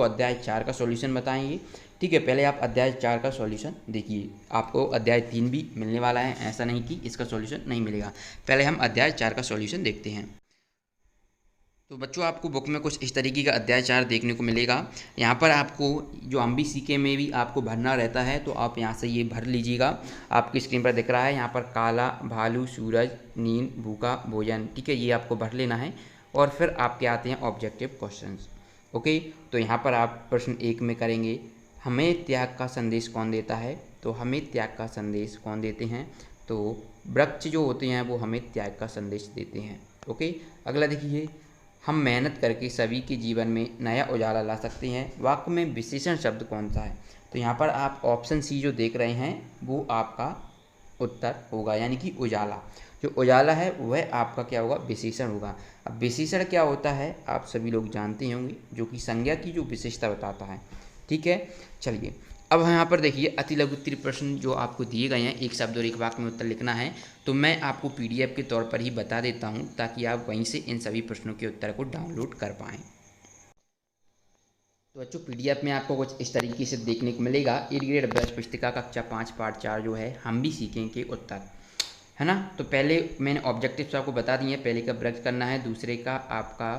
अध्याय 4 का सॉल्यूशन बताएंगे। ठीक है, पहले आप अध्याय 4 का सॉल्यूशन देखिए, आपको अध्याय 3 भी मिलने वाला है, ऐसा नहीं कि इसका सॉल्यूशन नहीं मिलेगा। पहले हम अध्याय 4 का सॉल्यूशन देखते हैं। तो बच्चों, आपको बुक में कुछ इस तरीके का अध्याय 4 देखने को मिलेगा। यहाँ पर आपको जो MBCK में भी आपको भरना रहता है, तो आप यहाँ से ये भर लीजिएगा। आपकी स्क्रीन पर दिख रहा है यहाँ पर काला, भालू, सूरज, नींद, भूखा, भोजन। ठीक है, ये आपको भर लेना है और फिर आपके आते हैं ऑब्जेक्टिव क्वेश्चंस। ओके, तो यहाँ पर आप प्रश्न 1 में करेंगे, हमें त्याग का संदेश कौन देता है। तो हमें त्याग का संदेश कौन देते हैं, तो वृक्ष जो होते हैं वो हमें त्याग का संदेश देते हैं। ओके, अगला देखिए, हम मेहनत करके सभी के जीवन में नया उजाला ला सकते हैं। वाक्य में विशेषण शब्द कौन सा है। तो यहाँ पर आप ऑप्शन सी जो देख रहे हैं वो आपका उत्तर होगा, यानी कि उजाला। जो उजाला है वह आपका क्या होगा, विशेषण होगा। अब विशेषण क्या होता है आप सभी लोग जानते होंगे, जो कि संज्ञा की जो विशेषता बताता है। ठीक है, चलिए अब यहाँ पर देखिए, अति लघु उत्तरीय प्रश्न जो आपको दिए गए हैं, एक शब्द और एक वाक्य में उत्तर लिखना है। तो मैं आपको PDF के तौर पर ही बता देता हूँ, ताकि आप वहीं से इन सभी प्रश्नों के उत्तर को डाउनलोड कर पाएँ। तो बच्चों, PDF में आपको कुछ इस तरीके से देखने को मिलेगा। 8 ग्रेड अभ्यास पुस्तिका कक्षा 5 पार्ट 4 जो है हम भी सीखेंगे उत्तर, है ना। तो पहले मैंने ऑब्जेक्टिव्स आपको बता दिए हैं, पहले का ब्रज करना है, दूसरे का आपका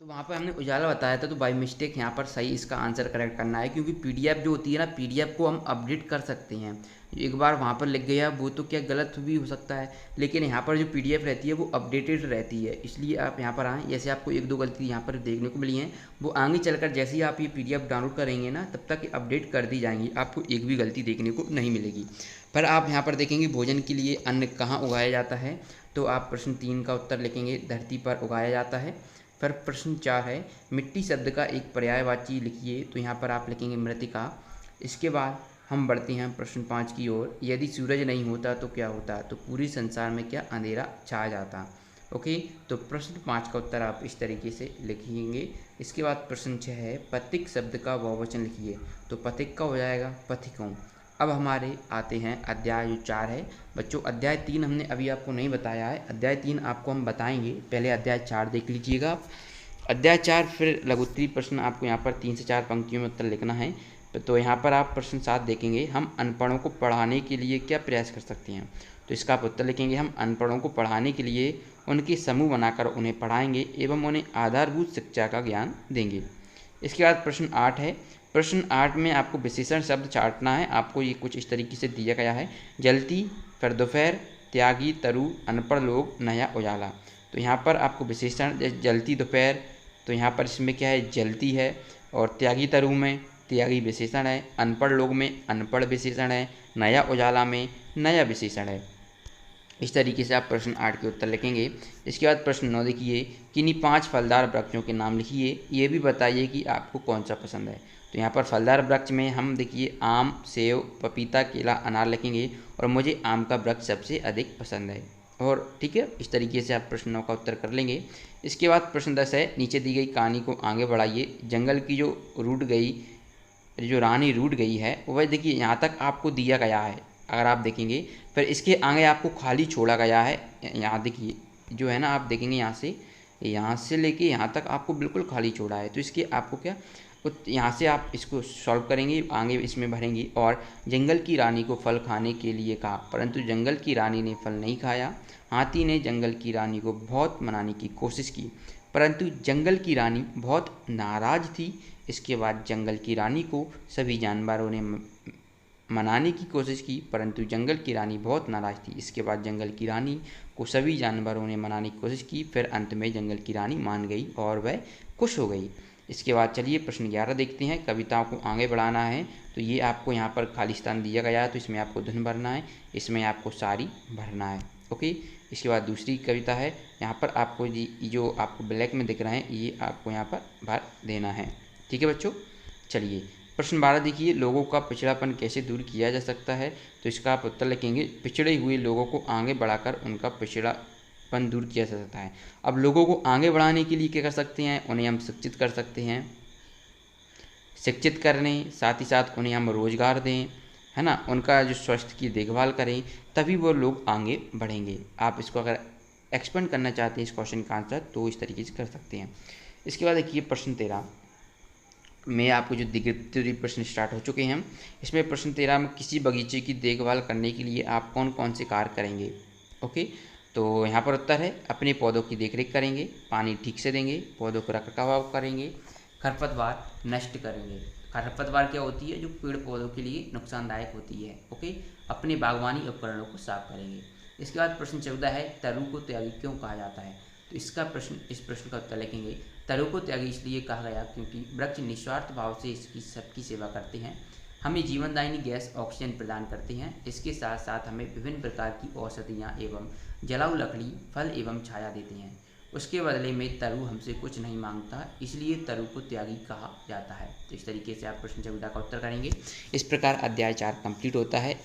तो वहाँ पर हमने उजाला बताया था, तो बाय मिस्टेक यहाँ पर सही इसका आंसर करेक्ट करना है, क्योंकि PDF जो होती है ना, PDF को हम अपडेट कर सकते हैं। एक बार वहाँ पर लिख गया वो तो क्या गलत भी हो सकता है, लेकिन यहाँ पर जो PDF रहती है वो अपडेटेड रहती है, इसलिए आप यहाँ पर आएँ। जैसे आपको 1-2 गलती यहाँ पर देखने को मिली हैं, वो आगे चलकर जैसे ही आप ये PDF डाउनलोड करेंगे ना, तब तक अपडेट कर दी जाएंगी, आपको एक भी गलती देखने को नहीं मिलेगी। पर आप यहाँ पर देखेंगे, भोजन के लिए अन्न कहाँ उगाया जाता है। तो आप प्रश्न 3 का उत्तर लिखेंगे, धरती पर उगाया जाता है। फिर प्रश्न 4 है, मिट्टी शब्द का एक पर्यायवाची लिखिए। तो यहाँ पर आप लिखेंगे मृतिका। इसके बाद हम बढ़ते हैं प्रश्न 5 की ओर, यदि सूरज नहीं होता तो क्या होता। तो पूरे संसार में क्या अंधेरा छा जाता। ओके, तो प्रश्न 5 का उत्तर आप इस तरीके से लिखेंगे। इसके बाद प्रश्न 6 है, पथिक शब्द का बहुवचन लिखिए। तो पथिक का हो जाएगा पथिकों। अब हमारे आते हैं अध्याय जो 4 है। बच्चों, अध्याय 3 हमने अभी आपको नहीं बताया है, अध्याय 3 आपको हम बताएंगे, पहले अध्याय 4 देख लीजिएगा आप। अध्याय 4 फिर लघु उत्तरीय प्रश्न आपको यहाँ पर 3 से 4 पंक्तियों में उत्तर लिखना है। तो यहाँ पर आप प्रश्न 7 देखेंगे, हम अनपढ़ों को पढ़ाने के लिए क्या प्रयास कर सकते हैं। तो इसका आप उत्तर लिखेंगे, हम अनपढ़ों को पढ़ाने के लिए उनके समूह बनाकर उन्हें पढ़ाएंगे एवं उन्हें आधारभूत शिक्षा का ज्ञान देंगे। इसके बाद प्रश्न 8 है। प्रश्न 8 में आपको विशेषण शब्द छांटना है। आपको ये कुछ इस तरीके से दिया गया है, जलती, फिर दोपहर, त्यागी, तरु, अनपढ़ लोग, नया उजाला। तो यहाँ पर आपको विशेषण जलती दोपहर, तो यहाँ पर इसमें क्या है, जलती है, और त्यागी तरु में त्यागी विशेषण है, अनपढ़ लोग में अनपढ़ विशेषण है, नया उजाला में नया विशेषण है। इस तरीके से आप प्रश्न 8 के उत्तर लिखेंगे। इसके बाद प्रश्न 9 देखिए, किन्हीं 5 फलदार वृक्षों के नाम लिखिए, ये भी बताइए कि आपको कौन सा पसंद है। तो यहाँ पर फलदार वृक्ष में हम देखिए आम, सेव, पपीता, केला, अनार लिखेंगे, और मुझे आम का वृक्ष सबसे अधिक पसंद है। और ठीक है, इस तरीके से आप प्रश्न 9 का उत्तर कर लेंगे। इसके बाद प्रश्न 10 है, नीचे दी गई कहानी को आगे बढ़ाइए। जंगल की जो रानी रूठ गई है, वह देखिए यहाँ तक आपको दिया गया है, अगर आप देखेंगे। फिर इसके आगे आपको खाली छोड़ा गया है। यहाँ देखिए जो है ना, आप देखेंगे यहाँ से लेके यहाँ तक आपको बिल्कुल खाली छोड़ा है। तो इसके आपको क्या, यहाँ से आप इसको सॉल्व करेंगे, आगे इसमें भरेंगे। और जंगल की रानी को फल खाने के लिए कहा, परंतु जंगल की रानी ने फल नहीं खाया। हाथी ने जंगल की रानी को बहुत मनाने की कोशिश की, परंतु जंगल की रानी बहुत नाराज थी। इसके बाद जंगल की रानी को सभी जानवरों ने मनाने की कोशिश की, परंतु जंगल की रानी बहुत नाराज थी। इसके बाद जंगल की रानी को सभी जानवरों ने मनाने की कोशिश की, फिर अंत में जंगल की रानी मान गई और वह खुश हो गई। इसके बाद चलिए प्रश्न 11 देखते हैं, कविताओं को आगे बढ़ाना है। तो ये आपको यहाँ पर खाली स्थान दिया गया है, तो इसमें आपको धुन भरना है, इसमें आपको सारी भरना है। ओके, इसके बाद दूसरी कविता है, यहाँ पर आपको जो आपको ब्लैक में दिख रहे हैं, ये आपको यहाँ पर भर देना है। ठीक है बच्चों, चलिए प्रश्न 12 देखिए, लोगों का पिछड़ापन कैसे दूर किया जा सकता है। तो इसका आप उत्तर लिखेंगे, पिछड़े हुए लोगों को आगे बढ़ाकर उनका पिछड़ापन दूर किया जा सकता है। अब लोगों को आगे बढ़ाने के लिए क्या कर सकते हैं, उन्हें हम शिक्षित कर सकते हैं, शिक्षित करने, साथ ही साथ उन्हें हम रोजगार दें, है ना, उनका जो स्वास्थ्य की देखभाल करें, तभी वो लोग आगे बढ़ेंगे। आप इसको अगर एक्सपेंड करना चाहते हैं इस क्वेश्चन का आंसर तो इस तरीके से कर सकते हैं। इसके बाद देखिए प्रश्न 13 में आपको जो दिग्गज प्रश्न स्टार्ट हो चुके हैं। इसमें प्रश्न 13 में किसी बगीचे की देखभाल करने के लिए आप कौन कौन से कार्य करेंगे। ओके, तो यहाँ पर उत्तर है अपने पौधों की देखरेख करेंगे, पानी ठीक से देंगे, पौधों का रखरखाव करेंगे, खरपतवार नष्ट करेंगे। खरपतवार क्या होती है, जो पेड़ पौधों के लिए नुकसानदायक होती है। ओके, अपने बागवानी उपकरणों को साफ करेंगे। इसके बाद प्रश्न 14 है तरु को त्यागी क्यों कहा जाता है। तो इस प्रश्न का उत्तर लिखेंगे तरु को त्यागी इसलिए कहा गया क्योंकि वृक्ष निस्वार्थ भाव से इसकी सबकी सेवा करते हैं, हमें जीवनदायिनी गैस ऑक्सीजन प्रदान करते हैं। इसके साथ साथ हमें विभिन्न प्रकार की औषधियाँ एवं जलाऊ लकड़ी, फल एवं छाया देते हैं। उसके बदले में तरु हमसे कुछ नहीं मांगता, इसलिए तरु को त्यागी कहा जाता है। तो इस तरीके से आप प्रश्न 14 का उत्तर करेंगे। इस प्रकार अध्याय 4 कंप्लीट होता है।